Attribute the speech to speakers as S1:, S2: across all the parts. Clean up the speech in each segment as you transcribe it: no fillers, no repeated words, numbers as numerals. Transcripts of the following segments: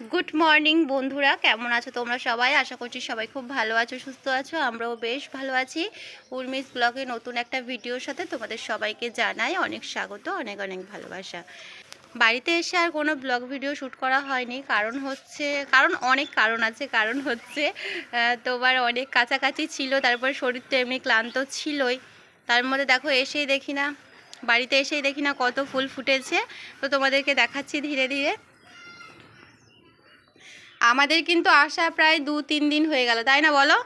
S1: Good morning বন্ধুরা, কেমন আছো তোমরা সবাই? আশা করছি সবাই খুব ভালো আছো, সুস্থ আছো। আমরাও বেশ ভালো আছি। উর্মিস ব্লগে নতুন একটা ভিডিওর সাথে তোমাদের সবাইকে জানাই অনেক স্বাগত, অনেক অনেক ভালোবাসা। বাড়িতে এসে আর কোনো ব্লগ ভিডিও শ্যুট করা হয়নি, কারণ অনেক কারণ আছে। কারণ হচ্ছে তোমার অনেক কাছাকাছি ছিল, তারপর শরীর তো এমনি ক্লান্ত ছিলই। তার মধ্যে দেখো বাড়িতে এসেই দেখি না কত ফুল ফুটেছে। তো তোমাদেরকে দেখাচ্ছি ধীরে ধীরে। আমাদের কিন্তু আসা প্রায় 2-3 দিন হয়ে গেল, তাই না বলো?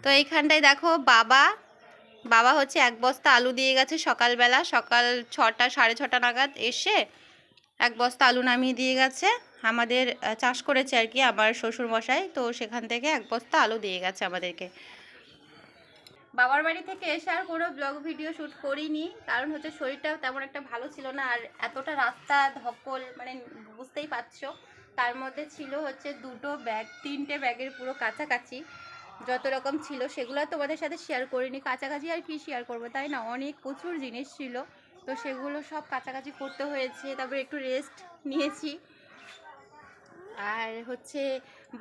S1: তো এইখানটায় দেখো বাবা হচ্ছে 1 বস্তা আলু দিয়ে গেছে সকালবেলা, সকাল 6টা 6:30 নাগাদ এসে 1 বস্তা আলু নামিয়ে দিয়ে গেছে। আমাদের চাষ করেছে আর কি আমার শ্বশুর মশাই, তো সেখান থেকে 1 বস্তা আলু দিয়ে গেছে আমাদেরকে। বাবার বাড়ি থেকে এসে আর কোনো ব্লগ ভিডিও শ্যুট করিনি, কারণ হচ্ছে শরীরটাও তেমন একটা ভালো ছিল না। আর এতটা রাস্তা ধকল, মানে বুঝতেই পারছো। তার মধ্যে ছিল হচ্ছে 2টো ব্যাগ, 3টে ব্যাগের পুরো কাছাকাছি যত রকম ছিল সেগুলো তোমাদের সাথে শেয়ার করিনি। কাছাকাছি আর কি শেয়ার করবো, তাই না? অনেক প্রচুর জিনিস ছিল, তো সেগুলো সব কাছাকাছি করতে হয়েছে। তারপরে একটু রেস্ট নিয়েছি। আর হচ্ছে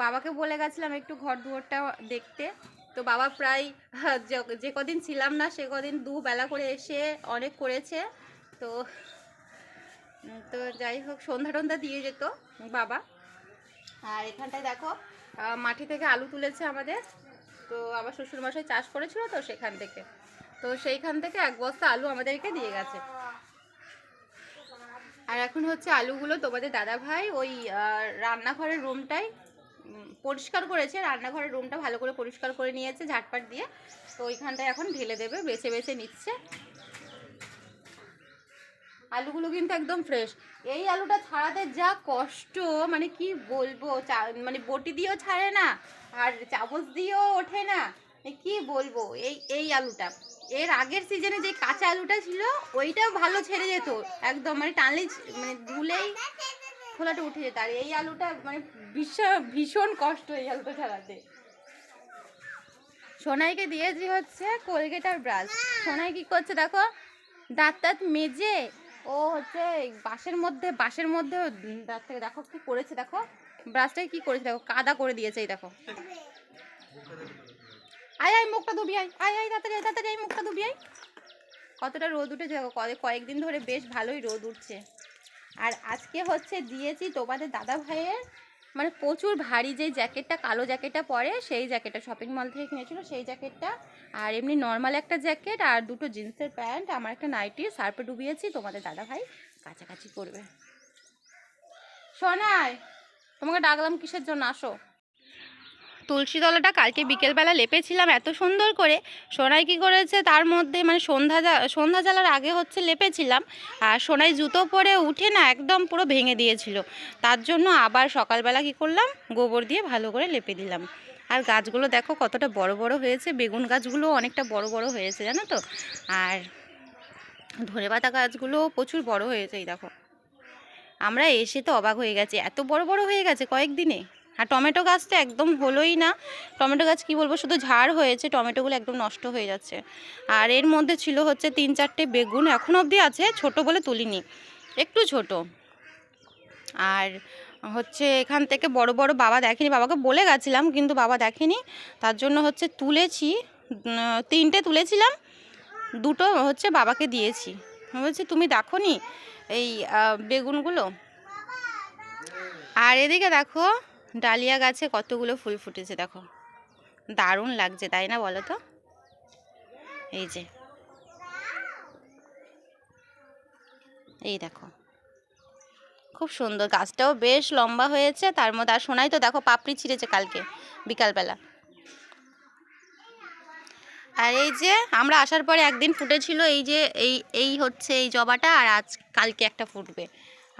S1: বাবাকে বলে গেছিলাম একটু ঘর দুয়ারটা দেখতে। তো বাবা প্রায় যে কদিন ছিলাম না সে কদিন 2 বেলা করে এসে অনেক করেছে। তো তো যাই হোক, সন্ধ্যা টন্ধা দিয়ে যেত বাবা। আর এখানটায় দেখো মাটি থেকে আলু তুলেছে আমাদের। তো আমার শ্বশুরমশাই চাষ করেছিল, তো সেইখান থেকে 1 বস্তা আলু আমাদেরকে দিয়ে গেছে। আর এখন হচ্ছে আলুগুলো তোমাদের দাদা ভাই ওই রান্নাঘরের রুমটাই পরিষ্কার করেছে। রান্নাঘরের রুমটা ভালো করে পরিষ্কার করে নিয়েছে ঝাটপাট দিয়ে। তো ওইখানটায় এখন ঢেলে দেবে, বেছে বেছে নিচ্ছে। আলুগুলো কিন্তু একদম ফ্রেশ। এই আলুটা ছাড়াতে যা কষ্ট, মানে কি বলবো, মানে বটি দিয়েও ছাড়ে না, আর চামচ দিয়েও ওঠে না। কি বলবো, এই আলুটা এর আগের সিজনে যে কাঁচা আলুটা ছিল ওইটাও ভালো ছেড়ে যেত একদম, মানে টানলেই, মানে ধুলেই খোলাটা উঠে যেত। আর এই আলুটা মানে ভীষণ কষ্ট এই আলুটা ছাড়াতে। সোনাইকে দিয়েছি হচ্ছে কোলগেট আর ব্রাশ। সোনাই কি করছে দেখো, দাঁত মেজে ও হচ্ছে বাঁশের মধ্যে দাঁত থেকে দেখো কি করেছে, দেখো ব্রাশটাকে কি করেছে, দেখো কাদা করে দিয়েছে। এই দেখো, আয় মুখটা ধুবি, আয় তাড়াতাড়ি মুখটা ধুবি। কতটা রোদ উঠেছে দেখো, কয়েকদিন ধরে বেশ ভালোই রোদ উঠছে। আর আজকে হচ্ছে দিয়েছি তোমাদের দাদা ভাইয়ের, মানে প্রচুর ভারী যেই জ্যাকেটটা, কালো জ্যাকেটটা পরে, সেই জ্যাকেটটা শপিং মল থেকে কিনেছিল, সেই জ্যাকেটটা। আর এমনি নর্মাল একটা জ্যাকেট আর 2টো জিন্সের প্যান্ট, আমার একটা নাইটি সার্ফে ডুবিয়েছি। তোমাদের দাদা ভাই কাছাকাছি করবে। শোনাই, তোমাকে ডাকলাম কিসের জন্য? আসো। তুলসী তলাটা কালকে বিকেলবেলা লেপেছিলাম এত সুন্দর করে। সোনাই কি করেছে, তার মধ্যে মানে সন্ধ্যা জ্বালার আগে হচ্ছে লেপেছিলাম, আর সোনাই জুতো পরে উঠে না একদম পুরো ভেঙে দিয়েছিল। তার জন্য আবার সকালবেলা কি করলাম, গোবর দিয়ে ভালো করে লেপে দিলাম। আর গাছগুলো দেখো কতটা বড় বড় হয়েছে, বেগুন গাছগুলো অনেকটা বড় বড় হয়েছে জানো তো। আর ধনেপাতা গাছগুলো প্রচুর বড় হয়েছে। এই দেখো, আমরা এসে তো অবাক হয়ে গেছি, এত বড় বড় হয়ে গেছে কয়েকদিনে। আর টমেটো গাছ তো একদম হলোই না। টমেটো গাছ কি বলবো, শুধু ঝাড় হয়েছে, টমেটোগুলো একদম নষ্ট হয়ে যাচ্ছে। আর এর মধ্যে ছিল হচ্ছে 3-4টে বেগুন, এখন অবধি আছে, ছোট বলে তুলিনি, একটু ছোট। আর হচ্ছে এখান থেকে বড় বড় বাবা দেখেনি, বাবাকে বলে গেছিলাম কিন্তু বাবা দেখেনি, তার জন্য হচ্ছে তুলেছি। 3টে তুলেছিলাম, 2টো হচ্ছে বাবাকে দিয়েছি। বলছি তুমি দেখো নি এই বেগুনগুলো। আর এদিকে দেখো ডালিয়া গাছে কতগুলো ফুল ফুটেছে, দেখো দারুণ লাগছে, তাই না বলো তো? এই যে, এই দেখো খুব সুন্দর, গাছটাও বেশ লম্বা হয়েছে। তার মধ্যে আর সোনাই তো দেখো পাপড়ি ছিঁড়েছে কালকে বিকালবেলা। আর এই যে আমরা আসার পরে একদিন ফুটেছিল এই যে এই হচ্ছে এই জবাটা, আর কালকে একটা ফুটবে।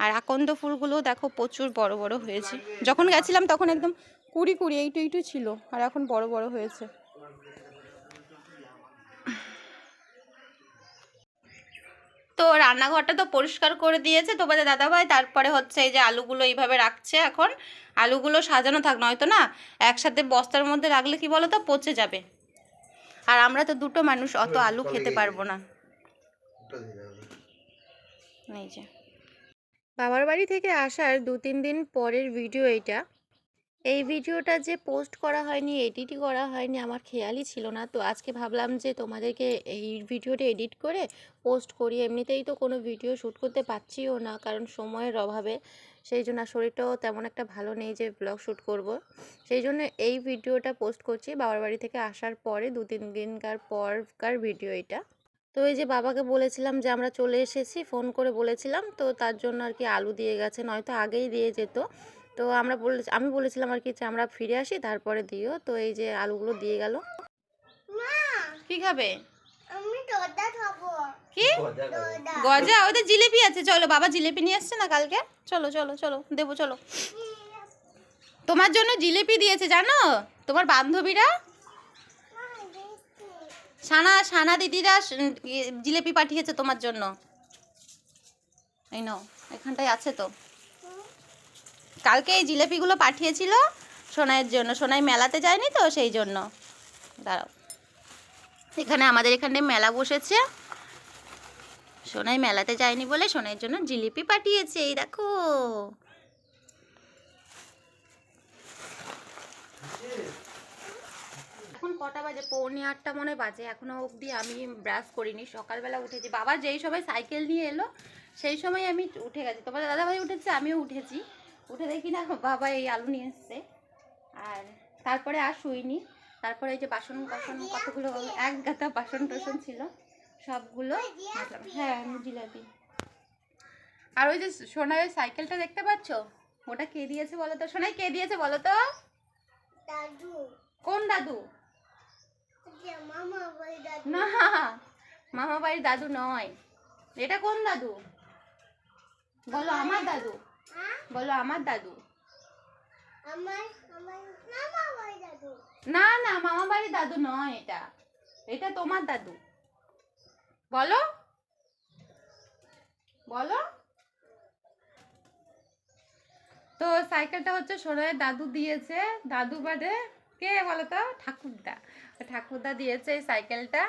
S1: আর আকন্দ ফুলগুলো দেখো প্রচুর বড় বড় হয়েছে। যখন গেছিলাম তখন একদম কুড়ি এইটু ছিল, আর এখন বড় বড় হয়েছে। তো রান্নাঘরটা তো পরিষ্কার করে দিয়েছে তোমাদের দাদাভাই। তারপরে হচ্ছে এই যে আলুগুলো এইভাবে রাখছে। এখন আলুগুলো সাজানো থাক, নয়তো না একসাথে বস্তার মধ্যে রাখলে কি বলো তো, পচে যাবে। আর আমরা তো 2টো মানুষ, অত আলু খেতে পারবো না। এই যে বাবার বাড়ি থেকে আসার 2-3 দিন পরের ভিডিও এইটা। এই ভিডিওটা যে পোস্ট করা হয়নি, এডিটই করা হয়নি, আমার খেয়ালই ছিল না। তো আজকে ভাবলাম যে তোমাদেরকে এই ভিডিওটা এডিট করে পোস্ট করি। এমনিতেই তো কোনো ভিডিও শ্যুট করতে পারছিও না, কারণ সময়ের অভাবে। সেই জন্য শরীরটাও তেমন একটা ভালো নেই যে ব্লগ শ্যুট করব। সেই জন্য এই ভিডিওটা পোস্ট করছি বাবার বাড়ি থেকে আসার পরে 2-3 দিনকার পরকার ভিডিও এটা। তো এই যে বাবাকে বলেছিলাম যে আমরা চলে এসেছি, ফোন করে বলেছিলাম, তো তার জন্য আর কি আলু দিয়ে গেছে, নয়তো আগেই দিয়ে যেত। তো আমি বলেছিলাম আর কি যে আমরা ফিরে আসি তারপরে দিও। তো এই যে আলুগুলো দিয়ে গেল। কি খাবে? কি গজা? ওদের জিলিপি আছে, চলো বাবা জিলিপি নিয়ে আসছে না কালকে, চলো চলো চলো দেবো, চলো। তোমার জন্য জিলিপি দিয়েছে জানো তোমার বান্ধবীরা, সানা দিদিরা জিলিপি পাঠিয়েছে তোমার জন্য। এই নাও, এখানটায় আছে তো। কালকে এই জিলিপিগুলো পাঠিয়েছিল সোনাইয়ের জন্য, সোনাই মেলাতে যায়নি তো সেই জন্য। দাঁড়াও, এখানে আমাদের এখানে মেলা বসেছে, সোনাই মেলাতে যায়নি বলে সোনাইয়ের জন্য জিলিপি পাঠিয়েছে। এই দেখো, এখন কটা বাজে? 7:45 মনে হয় বাজে। এখনো অবধি আমি ব্রাশ করিনি। সকালবেলা উঠেছি, বাবা যেই সময় সাইকেল নিয়ে এলো সেই সময় আমি উঠে গেছি। তোমার দাদাভাই উঠেছে, আমিও উঠেছি। উঠে দেখি না বাবা এই আলু নিয়ে এসছে, আর তারপরে আর শুইনি। তারপরে এই যে বাসন কতগুলো, এক গাদা বাসন টাসন ছিল, সবগুলো মাজলাম। হ্যাঁ, জিলাপি। আর ওই যে সোনাই সাইকেলটা দেখতে পাচ্ছ, ওটা কে দিয়েছে বলো তো? সোনাই কে দিয়েছে বলো তো? দাদু। কোন দাদু? না, মামা বাড়ির দাদু নয়। এটা কোন দাদু বলো? আমার দাদু। বলো আমার দাদু। না না, মামা বাড়ির দাদু নয় এটা, এটা তোমার দাদু। বলো বলো। তো সাইকেলটা হচ্ছে সোনাইয়ের দাদু দিয়েছে। দাদু বাদে কে বলো তো? ঠাকুরদা। ঠাকুরদা দিয়েছে এই সাইকেলটা।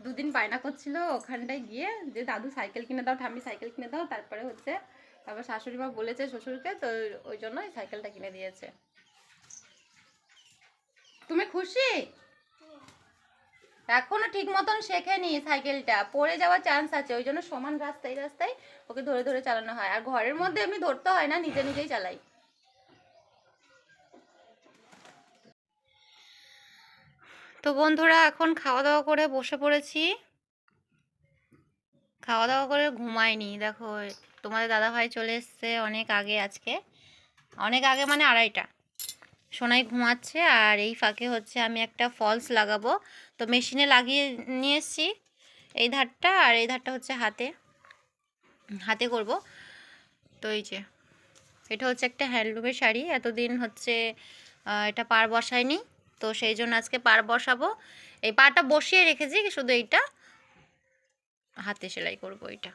S1: 2 দিন বায়না করছিল ওখানটায় গিয়ে যে দাদু সাইকেল কিনে দাও, ঠাম্মি সাইকেল কিনে দাও। তারপরে হচ্ছে তারপর শাশুড়ি মা বলেছে শ্বশুরকে, তো ওই জন্য এই সাইকেলটা কিনে দিয়েছে। তুমি খুশি? এখনো ঠিক মতন শেখেনি সাইকেলটা, পড়ে যাওয়ার চান্স আছে। ওই জন্য সমান রাস্তায় ওকে ধরে ধরে চালানো হয়। আর ঘরের মধ্যে এমনি ধরতে হয় না, নিজে নিজেই চালাই। তো বন্ধুরা, এখন খাওয়া দাওয়া করে বসে পড়েছি। খাওয়া দাওয়া করে ঘুমাইনি। দেখো তোমাদের দাদাভাই চলে এসছে অনেক আগে, আজকে অনেক আগে মানে 2:30টা। সোনাই ঘুমাচ্ছে, আর এই ফাঁকে হচ্ছে আমি একটা ফলস লাগাবো। তো মেশিনে লাগিয়ে নিয়ে এসছি এই ধারটা, আর এই ধারটা হচ্ছে হাতে করব। তো এই যে এটা হচ্ছে একটা হ্যান্ডলুমের শাড়ি। এতদিন হচ্ছে এটা পার বসায়নি, তো সেই জন্য আজকে পার বসাবো। এই পাটা বসিয়ে রেখেছি, শুধু এইটা হাতে সেলাই করব। এটা